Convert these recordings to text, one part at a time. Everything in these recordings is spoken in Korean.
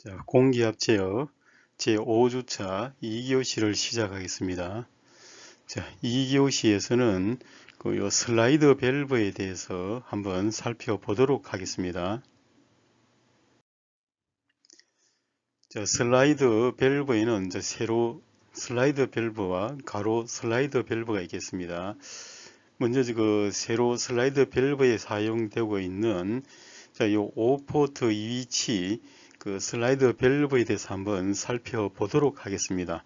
자, 공기압 제어 제5주차 2교시를 시작하겠습니다. 자, 2교시에서는 요 슬라이드 밸브에 대해서 한번 살펴보도록 하겠습니다. 자, 슬라이드 밸브에는 세로 슬라이드 밸브와 가로 슬라이드 밸브가 있겠습니다. 먼저 그 세로 슬라이드 밸브에 사용되고 있는 요 5포트 위치 그 슬라이드 밸브에 대해서 한번 살펴보도록 하겠습니다.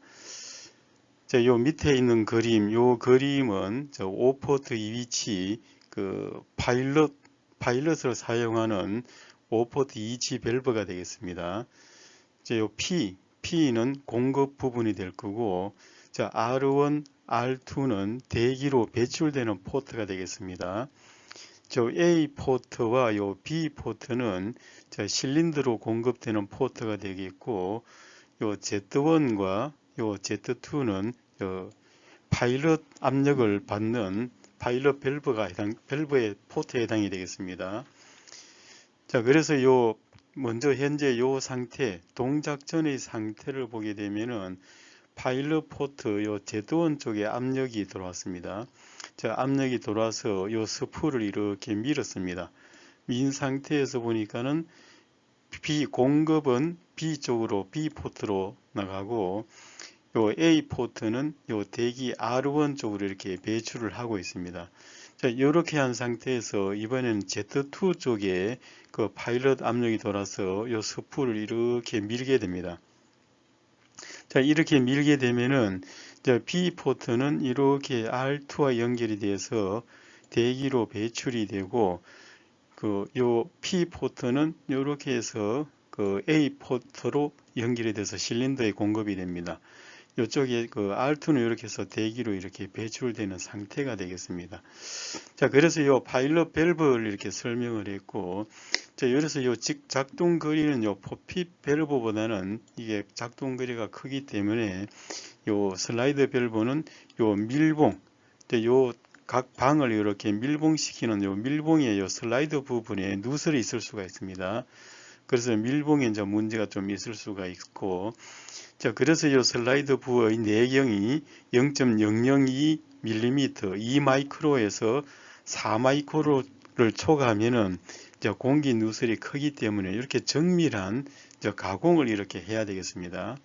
자, 요 밑에 있는 그림, 요 그림은 5포트 위치 그 파일럿을 사용하는 5포트 위치 밸브가 되겠습니다. 자, 요 P는 공급 부분이 될 거고, 자, R1, R2는 대기로 배출되는 포트가 되겠습니다. 저 A 포트와 요 B 포트는 실린더로 공급되는 포트가 되겠고, 요 Z1과 요 Z2는 파일럿 압력을 받는 파일럿 밸브의 포트에 해당이 되겠습니다. 자, 그래서 먼저 현재 요 상태, 동작 전의 상태를 보게 되면은 파일럿 포트 요 Z1 쪽에 압력이 들어왔습니다. 자, 압력이 들어와서 요 스프를 이렇게 밀었습니다. 민 상태에서 보니까는 공급은 B 쪽으로 B 포트로 나가고 요 A 포트는 요 대기 R1 쪽으로 이렇게 배출을 하고 있습니다. 자, 이렇게 한 상태에서 이번에는 Z2 쪽에 그 파일럿 압력이 돌아서 요 스프를 이렇게 밀게 됩니다. 자, 이렇게 밀게 되면은 B 포트는 이렇게 R2와 연결이 돼서 대기로 배출이 되고 요 P 포트는 이렇게 해서 그 A 포트로 연결이 돼서 실린더에 공급이 됩니다. 이쪽에 R2는 이렇게 해서 대기로 이렇게 배출되는 상태가 되겠습니다. 자, 그래서 요 파일럿 밸브를 이렇게 설명을 했고, 자, 그래서 요 작동 거리는 요 포핏 밸브보다는 이게 작동 거리가 크기 때문에 요 슬라이드 밸브는 요 밀봉, 요 각 방을 이렇게 밀봉시키는 요 밀봉의 요 슬라이드 부분에 누설이 있을 수가 있습니다. 그래서 밀봉에 이제 문제가 좀 있을 수가 있고, 자, 그래서 이 슬라이드 부의 내경이 0.002mm, 2마이크로에서 4마이크로를 초과하면은 공기 누설이 크기 때문에 이렇게 정밀한 가공을 이렇게 해야 되겠습니다.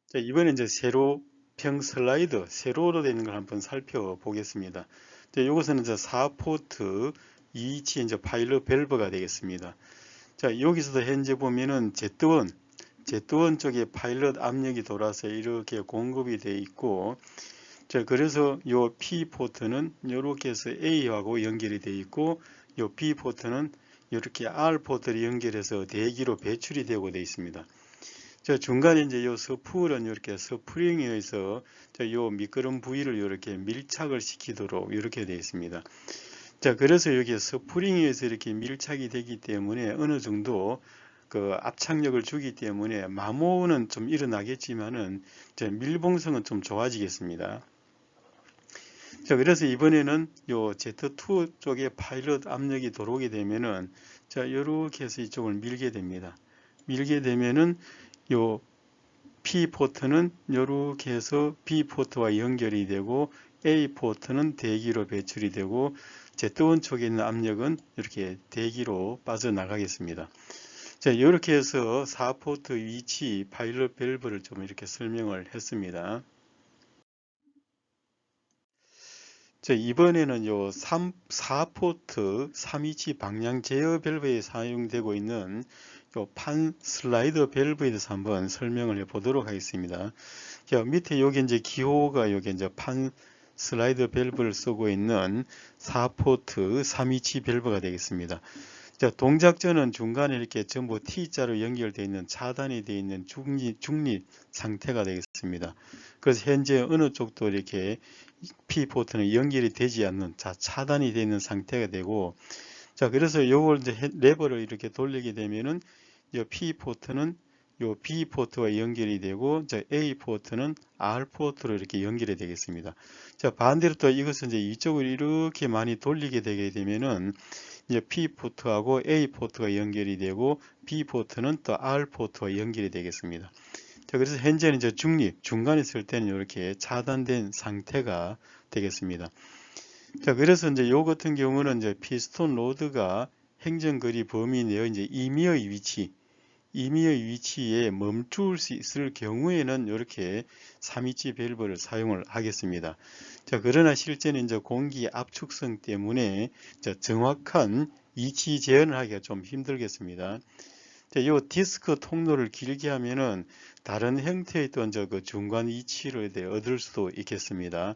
자, 이번에 세로평 슬라이드, 세로로 되는 걸 한번 살펴보겠습니다. 자, 이것은 4포트 2치 파일럿 밸브가 되겠습니다. 자, 여기서도 현재 보면은 Z1 쪽에 파일럿 압력이 돌아서 이렇게 공급이 되어 있고, 자, 그래서 요 P 포트는 이렇게 해서 A하고 연결이 되어 있고, 요 B 포트는 이렇게 R 포트를 연결해서 대기로 배출이 되고 되어 있습니다. 자, 중간에 요 스풀은 이렇게 스프링에 의해서 요 미끄럼 부위를 이렇게 밀착을 시키도록 이렇게 되어 있습니다. 자, 그래서 여기 스프링에 의해서 이렇게 밀착이 되기 때문에 어느 정도 그 압착력을 주기 때문에 마모는 좀 일어나겠지만은 밀봉성은 좀 좋아지겠습니다. 자, 그래서 이번에는 요 Z2 쪽에 파일럿 압력이 들어오게 되면은 자, 이렇게 해서 이쪽을 밀게 됩니다. 밀게 되면은 요 P 포트는 이렇게 해서 B 포트와 연결이 되고 A 포트는 대기로 배출이 되고 Z1 쪽에 있는 압력은 이렇게 대기로 빠져나가겠습니다. 자, 이렇게 해서 4포트 위치 파일럿 밸브를 좀 이렇게 설명을 했습니다. 자, 이번에는 요 4포트 3위치 방향 제어 밸브에 사용되고 있는 요 판 슬라이더 밸브에 대해서 한번 설명을 해 보도록 하겠습니다. 자, 밑에 여기 기호가 여기 판 슬라이더 밸브를 쓰고 있는 4포트 3위치 밸브가 되겠습니다. 자, 동작 전은 중간에 이렇게 전부 T자로 연결되어 있는 차단이 되어 있는 중립 상태가 되겠습니다. 그래서 현재 어느 쪽도 이렇게 P 포트는 연결이 되지 않는 차단이 되어 있는 상태가 되고, 자, 그래서 이걸 레버를 이렇게 돌리게 되면은 이 P 포트는 요 B 포트와 연결이 되고, 자, A 포트는 R 포트로 이렇게 연결이 되겠습니다. 자, 반대로 또 이것은 이쪽을 이렇게 많이 돌리게 되게 되면은 이제 P 포트하고 A 포트가 연결이 되고 B 포트는 또 R 포트와 연결이 되겠습니다. 자, 그래서 현재는 이제 중립, 중간에 있을 때는 이렇게 차단된 상태가 되겠습니다. 자, 그래서 이제 요 같은 경우는 이제 피스톤 로드가 행정거리 범위 내의 이제 임의의 위치에 멈출 수 있을 경우에는 이렇게 3위치 밸브를 사용을 하겠습니다. 자, 그러나 실제는 이제 공기 압축성 때문에 정확한 위치 제한을 하기가 좀 힘들겠습니다. 자, 요 디스크 통로를 길게 하면은 다른 형태의 또 그 중간 위치를 얻을 수도 있겠습니다.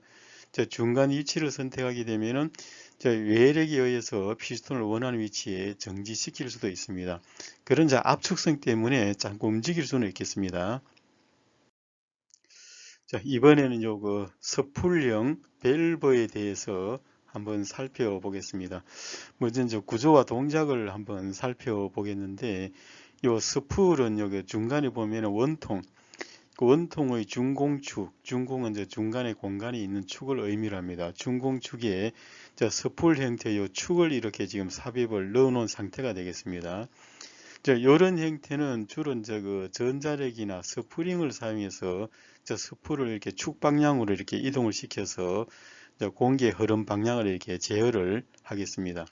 자, 중간 위치를 선택하게 되면은 외력에 의해서 피스톤을 원하는 위치에 정지시킬 수도 있습니다. 그런 압축성 때문에 자꾸 움직일 수는 있겠습니다. 자, 이번에는 요 스풀형 밸브에 대해서 한번 살펴보겠습니다. 먼저 구조와 동작을 한번 살펴보겠는데, 요 스풀은 여기 중간에 보면 원통, 그 원통의 중공축, 중공은 이제 중간에 공간이 있는 축을 의미를 합니다. 중공축에 스풀 형태의 축을 이렇게 지금 삽입을 넣어 놓은 상태가 되겠습니다. 이런 형태는 주로 그 전자력이나 스프링을 사용해서 스풀을 이렇게 축 방향으로 이렇게 이동을 시켜서 공기의 흐름 방향을 이렇게 제어를 하겠습니다.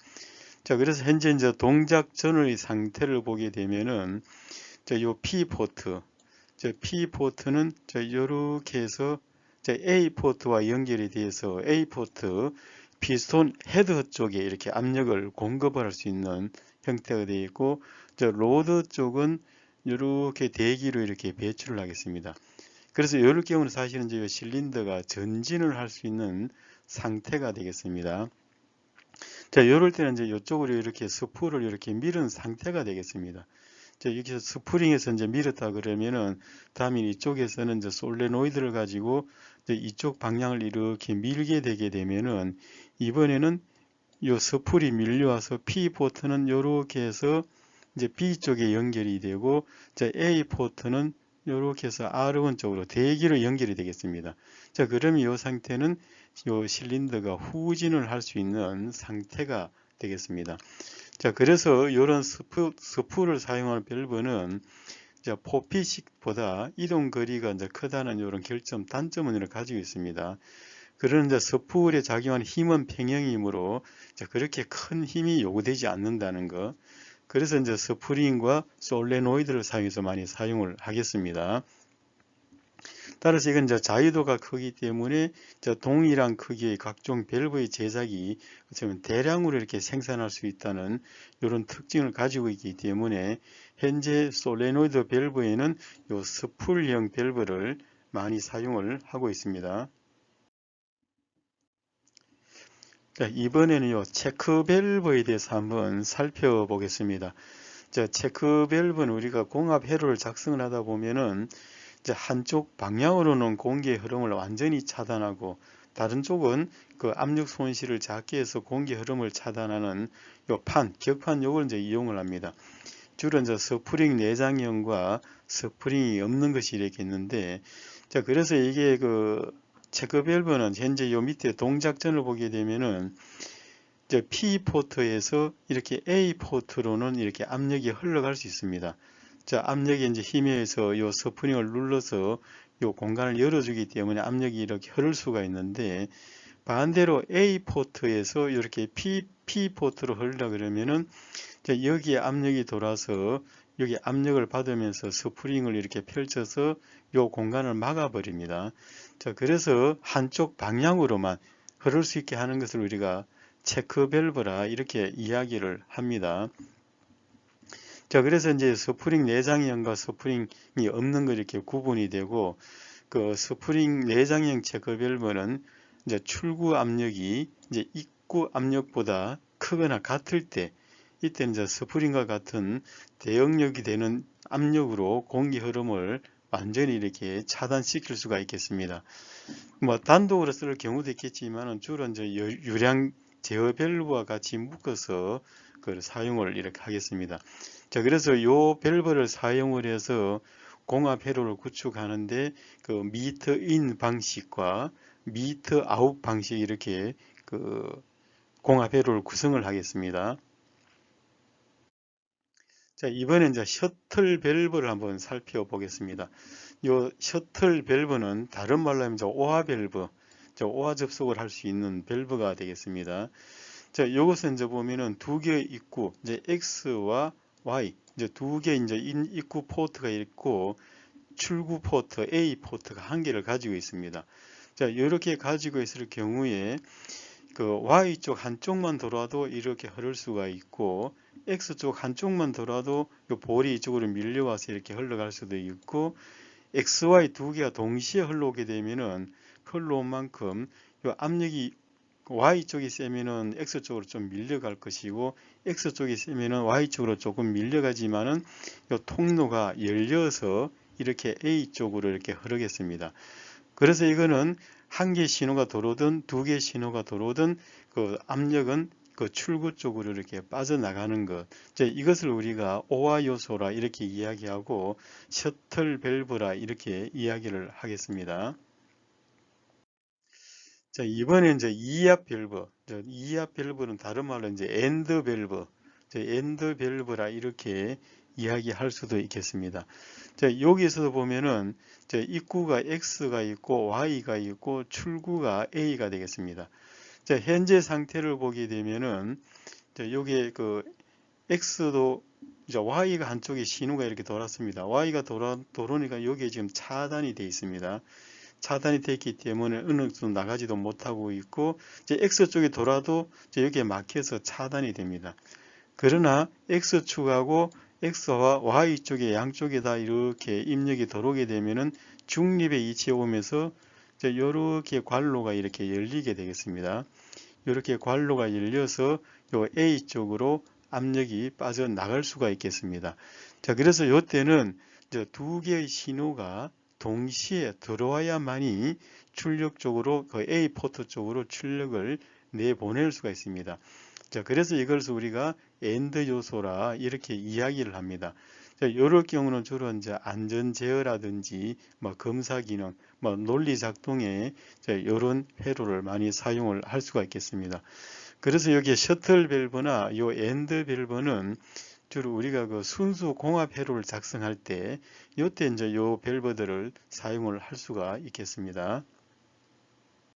자, 그래서 현재 이제 동작 전의 상태를 보게 되면은 요 P 포트, P 포트는 이렇게 해서 A 포트와 연결이 돼서 A 포트 피스톤 헤드 쪽에 이렇게 압력을 공급을 할 수 있는 형태가 되어 있고, 로드 쪽은 이렇게 대기로 이렇게 배출을 하겠습니다. 그래서 이럴 경우는 사실은 이제 실린더가 전진을 할 수 있는 상태가 되겠습니다. 자, 이럴 때는 이제 이쪽으로 이렇게 스풀을 이렇게 밀은 상태가 되겠습니다. 자, 여기서 스프링에서 이제 밀었다 그러면은 다음에 이쪽에서는 이제 솔레노이드를 가지고 이제 이쪽 방향을 이렇게 밀게 되게 되면은 이번에는 요 스풀이 밀려와서 P 포트는 이렇게 해서 이제 B 쪽에 연결이 되고, 자, A 포트는 이렇게 해서 R1 쪽으로 대기로 연결이 되겠습니다. 자, 그러면 이 상태는 요 실린더가 후진을 할 수 있는 상태가 되겠습니다. 자, 그래서 이런 스풀을 사용하는 밸브는 포피식보다 이동 거리가 이제 크다는 이런 결점, 단점을 가지고 있습니다. 그런데 스풀에 작용하는 힘은 평형이므로 그렇게 큰 힘이 요구되지 않는다는 것. 그래서 이제 스프링과 솔레노이드를 사용해서 많이 사용을 하겠습니다. 따라서 이건 이제 자유도가 크기 때문에 동일한 크기의 각종 밸브의 제작이 대량으로 이렇게 생산할 수 있다는 이런 특징을 가지고 있기 때문에 현재 솔레노이드 밸브에는 이 스풀형 밸브를 많이 사용을 하고 있습니다. 자, 이번에는 요 체크 밸브에 대해서 한번 살펴보겠습니다. 자, 체크 밸브는 우리가 공합 회로를 작성을 하다 보면은 이제 한쪽 방향으로는 공기의 흐름을 완전히 차단하고 다른 쪽은 그 압력 손실을 작게 해서 공기 흐름을 차단하는 요 격판 요걸 이제 이용을 합니다. 주로 이제 스프링 내장형과 스프링이 없는 것이 이렇게 있는데, 자, 그래서 이게 그 체크 밸브는 현재 요 밑에 동작전을 보게 되면은 이제 P 포트에서 이렇게 A 포트로는 이렇게 압력이 흘러갈 수 있습니다. 자, 압력이 이제 힘에 의해서 요 스프링을 눌러서 요 공간을 열어주기 때문에 압력이 이렇게 흐를 수가 있는데, 반대로 A 포트에서 이렇게 P 포트로 흐르려 그러면은 여기에 압력이 돌아서 여기 압력을 받으면서 스프링을 이렇게 펼쳐서 요 공간을 막아버립니다. 자, 그래서 한쪽 방향으로만 흐를 수 있게 하는 것을 우리가 체크 밸브라 이렇게 이야기를 합니다. 자, 그래서 이제 스프링 내장형과 스프링이 없는 거 이렇게 구분이 되고, 그 스프링 내장형 체크 밸브는 이제 출구 압력이 이제 입구 압력보다 크거나 같을 때, 이때는 이제 스프링과 같은 대역력이 되는 압력으로 공기 흐름을 완전히 이렇게 차단시킬 수가 있겠습니다. 뭐 단독으로 쓸 경우도 있겠지만 주로 이제 유량 제어 밸브와 같이 묶어서 그 사용을 이렇게 하겠습니다. 자, 그래서 요 밸브를 사용을 해서 공합 회로를 구축하는데 그 미터 인 방식과 미터 아웃 방식 이렇게 그 공합 회로를 구성을 하겠습니다. 자, 이번에 이제 셔틀 밸브를 한번 살펴보겠습니다. 요 셔틀 밸브는 다른 말로 하면 오화 밸브, 오화 접속을 할 수 있는 밸브가 되겠습니다. 자, 요것은 이제 보면은 두 개의 입구, 이제 X와 Y, 이제 두 개 이제 입구 포트가 있고 출구 포트, A 포트가 한 개를 가지고 있습니다. 자, 이렇게 가지고 있을 경우에 그 Y쪽 한쪽만 돌아도 이렇게 흐를 수가 있고 X쪽 한쪽만 돌아도 이 볼이 이쪽으로 밀려와서 이렇게 흘러갈 수도 있고 XY 두 개가 동시에 흘러오게 되면은 흘러온 만큼 이 압력이 Y쪽이 세면은 X쪽으로 좀 밀려갈 것이고 X쪽이 세면은 Y쪽으로 조금 밀려가지만은 이 통로가 열려서 이렇게 A쪽으로 이렇게 흐르겠습니다. 그래서 이거는 한 개 신호가 들어오든 두 개 신호가 들어오든 그 압력은 그 출구 쪽으로 이렇게 빠져나가는 것. 이것을 우리가 오화 요소라 이렇게 이야기하고 셔틀 밸브라 이렇게 이야기를 하겠습니다. 자, 이번에 이제 이압 밸브. 이압 밸브는 다른 말로 이제 엔드 밸브. 엔드 밸브라 이렇게 이야기할 수도 있겠습니다. 자, 여기서도 보면은 입구가 X가 있고 Y가 있고 출구가 A가 되겠습니다. 자, 현재 상태를 보게 되면은 여기에 그 X도 이제 Y가 한쪽에 신호가 이렇게 돌았습니다. Y가 돌으니까 여기에 지금 차단이 되어 있습니다. 차단이 되어 있기 때문에 어느 정도 나가지도 못하고 있고 이제 X쪽에 돌아도 여기에 막혀서 차단이 됩니다. 그러나 X축하고 X와 Y쪽에 양쪽에다 이렇게 입력이 들어오게 되면은 중립의 위치에 오면서 이렇게 관로가 이렇게 열리게 되겠습니다. 이렇게 관로가 열려서 요 A쪽으로 압력이 빠져나갈 수가 있겠습니다. 자, 그래서 이때는 두 개의 신호가 동시에 들어와야만이 출력적으로 그 A 포트 쪽으로 출력을 내보낼 수가 있습니다. 자, 그래서 이것을 우리가 엔드 요소라 이렇게 이야기를 합니다. 자, 이럴 경우는 주로 이제 안전 제어라든지 뭐 검사 기능, 뭐 논리 작동에 이런 회로를 많이 사용을 할 수가 있겠습니다. 그래서 여기 셔틀 밸브나 요 엔드 밸브는 주로 우리가 그 순수 공합 회로를 작성할 때 이때 이제 요 밸브들을 사용을 할 수가 있겠습니다.